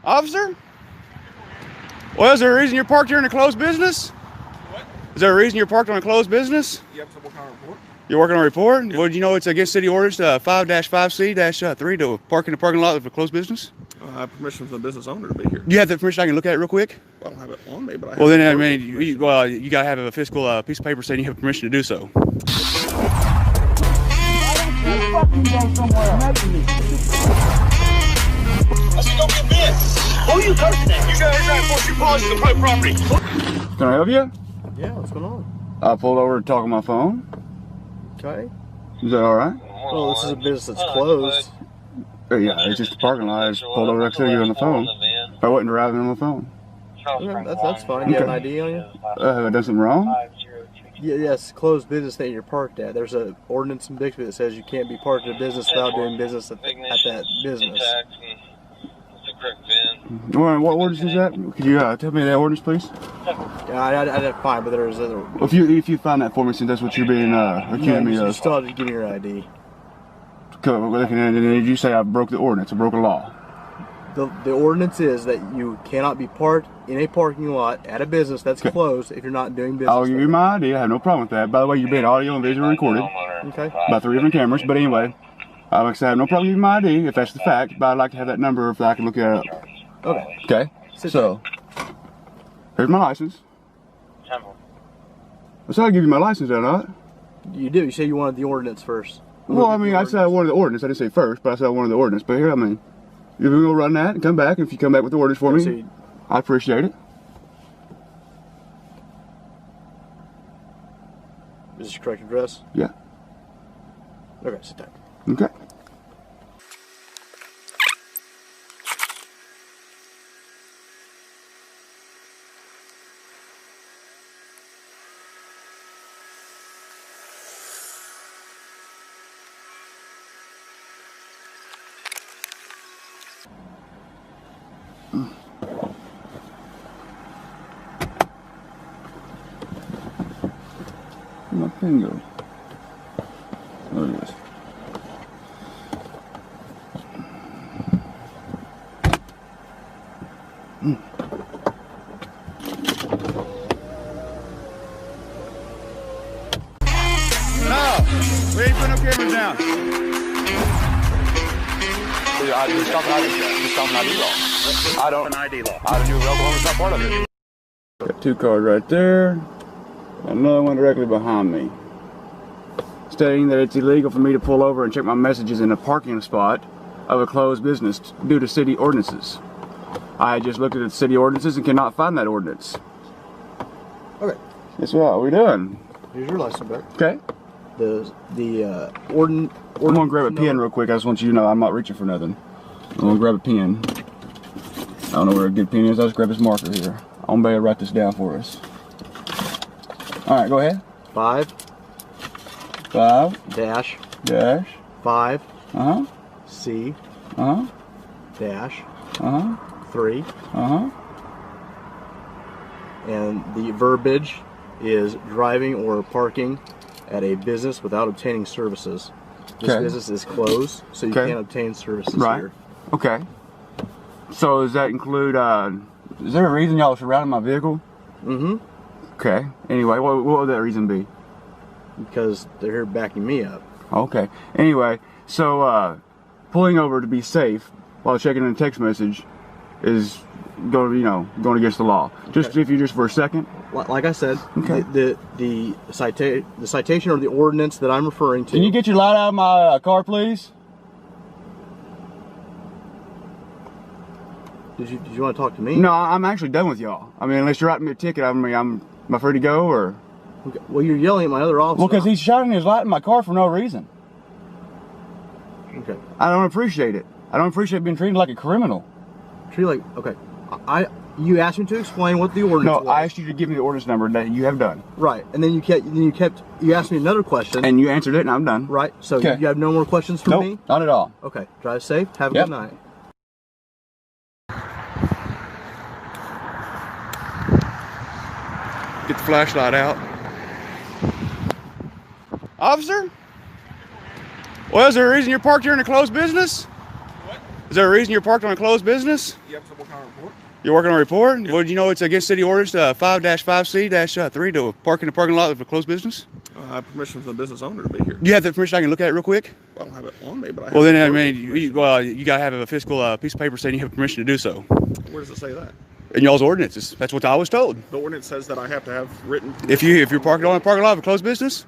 Officer? Well, is there a reason you're parked here in a closed business? What? Is there a reason you're parked on a closed business? You have to work on a report? You're working on a report? Well, do you know it's against city orders 5-5C-3 to park in the parking lot of a closed business? I have permission from the business owner to be here. Do you have the permission? I can look at it real quick? I don't have it on me, but I have. Well, then, I mean, you got to have a physical piece of paper saying you have permission to do so. Why don't you fucking go somewhere else? I said, don't get bent. Who are you cursing at? You guys trying to force your policy to private property. Can I help you? Yeah, what's going on? I pulled over to talk on my phone. Okay. Is that all right? Well, this is a business that's closed. Yeah, it's just a parking lot. I just pulled over next to you on the phone. I wasn't driving on the phone. Yeah, that's fine. You have an ID on you? Have I done something wrong? Yeah, yes, closed business that you're parked at. There's an ordinance in Bixby that says you can't be parked at a business without doing business at that business. What ordinance is that? Could you tell me that ordinance, please? I'd fine, but there's other. Well, if you find that for me, since that's what you're being accusing me of. You still have to give me your ID. And did you say I broke the ordinance? I broke a law? The ordinance is that you cannot be parked in a parking lot at a business that's closed if you're not doing business. I'll give you my ID. I have no problem with that. By the way, you're being audio and visual recorded. Okay. By 3 different cameras. But anyway, like I said, I have no problem giving you my ID if that's the fact. But I'd like to have that number if I can look it up. Okay. Okay. So, here's my license. I said I'd give you my license, did I not? You do. You say you wanted the ordinance first. Well, I mean, I said I wanted the ordinance. I didn't say first, but I said I wanted the ordinance. But here, I mean, you're going to run that and come back. If you come back with the ordinance for me, I appreciate it. Is this your correct address? Yeah. Okay, sit down. Okay. My pen go. There it is. No, we ain't putting no cameras down. Just stop an ID law. I don't. An ID law. I don't do Oklahoma's not part of it. Got 2 cars right there. Another one directly behind me, stating that it's illegal for me to pull over and check my messages in a parking spot of a closed business due to city ordinances. I just looked at the city ordinances and cannot find that ordinance. Okay. That's what we're doing. Here's your license back. Okay. Ordinance. I'm gonna grab a pen real quick. I just want you to know I'm not reaching for nothing. I'm gonna grab a pen. I don't know where a good pen is. I'll just grab this marker here. I'm gonna write this down for us. All right, go ahead. 5 dash 5 C dash 3 and the verbiage is driving or parking at a business without obtaining services. This business is closed, so you can't obtain services here. Okay. So does that include, is there a reason y'all surrounded my vehicle? Mm-hmm. Okay. Anyway, what would that reason be? Because they're here backing me up. Okay. Anyway, so pulling over to be safe while checking in a text message is going against the law. Just if you just for a second. Like I said, the citation or the ordinance that I'm referring to. Can you get your light out of my car, please? Did you want to talk to me? No, I'm actually done with y'all. I mean, unless you're writing me a ticket, I'm free to go, or? Okay. Well, you're yelling at my other officer. Well, because he's shining his light in my car for no reason. Okay. I don't appreciate it. I don't appreciate being treated like a criminal. Okay. You asked me to explain what the ordinance was. No, I asked you to give me the ordinance number that you have done. Right, and then you asked me another question. And you answered it, and I'm done. Right, so you have no more questions for me? Not at all. Okay, drive safe. Have a good night. Get the flashlight out. Officer? Well, is there a reason you're parked here in a closed business? What? Is there a reason you're parked on a closed business? You have to work on a report? You're working on a report? Well, did you know it's against city orders 5-5C-3 to park in the parking lot of a closed business? I have permission from the business owner to be here. Do you have the permission I can look at it real quick? I don't have it on me, but I have. Well, then, I mean, you got to have a physical piece of paper saying you have permission to do so. Where does it say that? In y'all's ordinances. That's what I was told. The ordinance says that I have to have written. If you're parked on a parking lot of a closed business,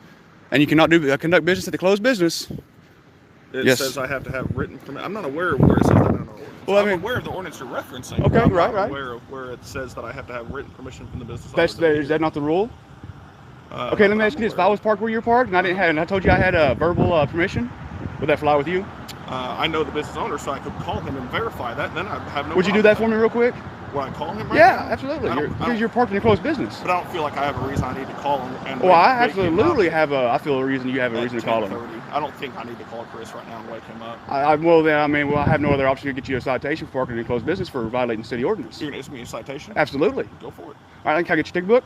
and you cannot conduct business at the closed business, It says I have to have written permission. I'm not aware of where it says that in an ordinance. Well, I'm aware of the ordinance you're referencing. Okay, I'm right. not aware of where it says that I have to have written permission from the business owner. Is that not the rule? Okay, let me ask you this: if I was parked where you're parked, and I told you I had a verbal permission, would that fly with you? I know the business owner, so I could call him and verify that. And then I'd have no. Would you do that for me real quick? Would I call him right Yeah, now? absolutely. Because you're parked in a closed business. But I don't feel like I have a reason I need to call him. And well, I absolutely have I feel a reason you have a reason to call him. I don't think I need to call Chris right now and wake him up. I have no other option to get you a citation for parking in a closed business for violating city ordinance. You're going to issue me a citation? Absolutely. Go for it. All right, can I get your ticket book?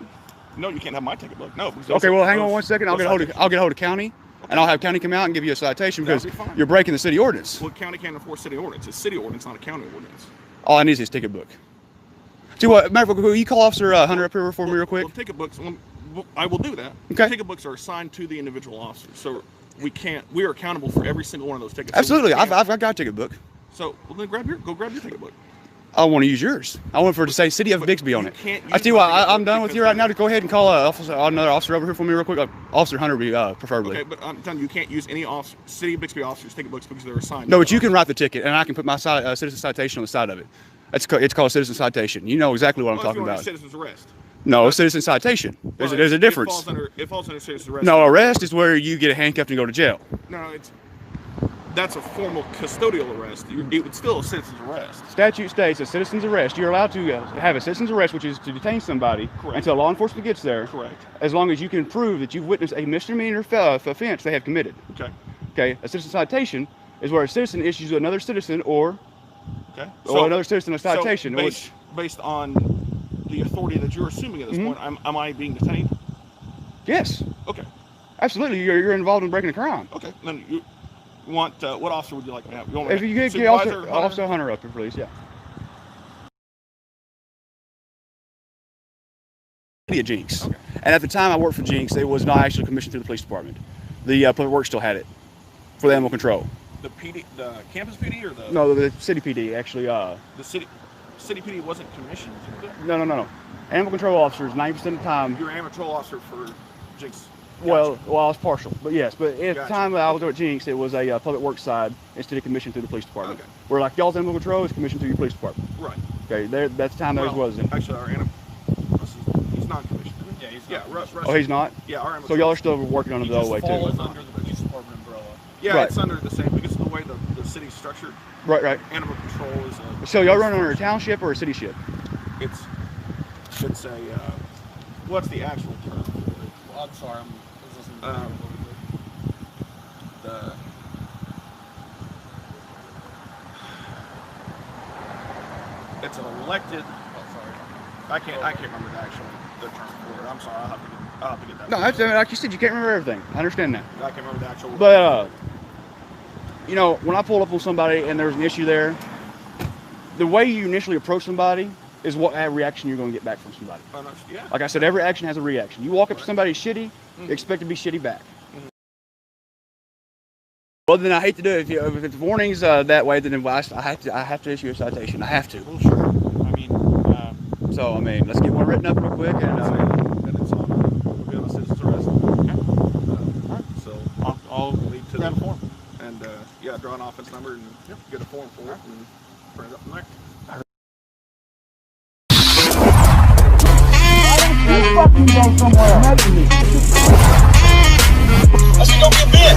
No, you can't have my ticket book. No. Okay, well, hang on one second. I'll get a hold of county, and I'll have county come out and give you a citation because you're breaking the city ordinance. Well, county can't enforce city ordinance. It's city ordinance, not a county ordinance. All I need is his ticket book. See what, matter of fact, will you call Officer Hunter up here for me real quick? Well, ticket books, I will do that. Okay. Ticket books are assigned to the individual officers, so we are accountable for every single one of those tickets. Absolutely, I've got a ticket book. So, well, then go grab your ticket book. I want to use yours. I want to say City of Bixby on it. I tell you what, I'm done with you right now. To go ahead and call another officer over here for me real quick. Officer Hunter, preferably. Okay, but I'm telling you, you can't use any City of Bixby officers' ticket books because they're assigned. No, but you can write the ticket, and I can put my citizen citation on the side of it. It's called a citizen citation. You know exactly what I'm talking about. Citizen's arrest. No, citizen citation. There's a difference. It falls under citizen's arrest. No, arrest is where you get handcuffed and go to jail. No, that's a formal custodial arrest. It's still a citizen's arrest. Statute states a citizen's arrest. You're allowed to have a citizen's arrest, which is to detain somebody until law enforcement gets there. Correct. As long as you can prove that you've witnessed a misdemeanor offense they have committed. Okay. Okay. A citizen citation is where a citizen issues another citizen or another citizen a citation. So based on the authority that you're assuming at this point, am I being detained? Yes. Okay. Absolutely. You're involved in breaking a crime. Okay. Then you want what officer would you like to have? If you could get Officer Hunter up here, please. Yeah. At Jinx. Okay. And at the time I worked for Jinx, it was not actually commissioned through the police department. The public works still had it for the animal control. The PD, the campus PD, or the? No, the city PD actually. The city PD wasn't commissioned. No. Animal control officers 90% of the time. You're an animal control officer for Jinx. Well, I was partial, but yes. But at the time that I was at Jinx, it was a public works side instead of commissioned through the police department. Okay. Where like y'all's animal control is commissioned through your police department. Right. Okay. That's the time that wasn't. Actually, our animal. He's not commissioned. Yeah, he's not. Russ, oh, he's not. Yeah, our animal. So y'all are still working on it the other way too. Falls under the police department umbrella. Yeah, right. It's under the same because of the way the city's structured. Right. Animal control is a. So y'all run under a township or a city ship? It's a. What's the actual term? Well, I'm sorry. It's an elected. I can't remember the term for it. I'm sorry. I'll have to get that. No, that's like you said. You can't remember everything. I understand that. I can't remember the actual. But you know, when I pull up on somebody and there's an issue there, the way you initially approach somebody is what reaction you're going to get back from somebody. Yeah. Like I said, every action has a reaction. You walk up to somebody shitty, you expect to be shitty back. Well, then I hate to do it. If it's warnings that way, then I have to issue a citation. I have to. Well, sure. I mean, so I mean, let's get one written up real quick and it's on. We'll be on a citizen's arrest. Okay. All right. So I'll lead to that form and draw an offense number and get a form for it and print it up from there. Fucking go somewhere. I said, go get bit.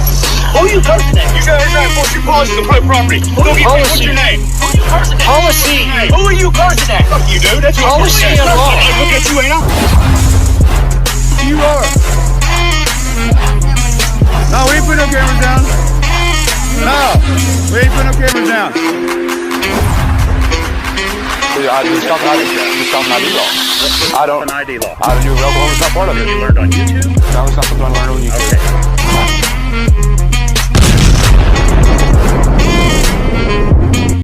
Who are you cursing at? You guys not enforce your policy on private property. Go get bit. What's your name? Who are you cursing at? Policy. Who are you cursing at? Fuck you, dude. That's what policy and law. Look at you, ain't I? You are. No, we ain't putting no cameras down. No, we ain't putting no cameras down. It's not an ID law. I don't. It's an ID law. I don't do Oklahoma. It's not part of it. You learned on YouTube? No, it's not something I learned on YouTube. Okay.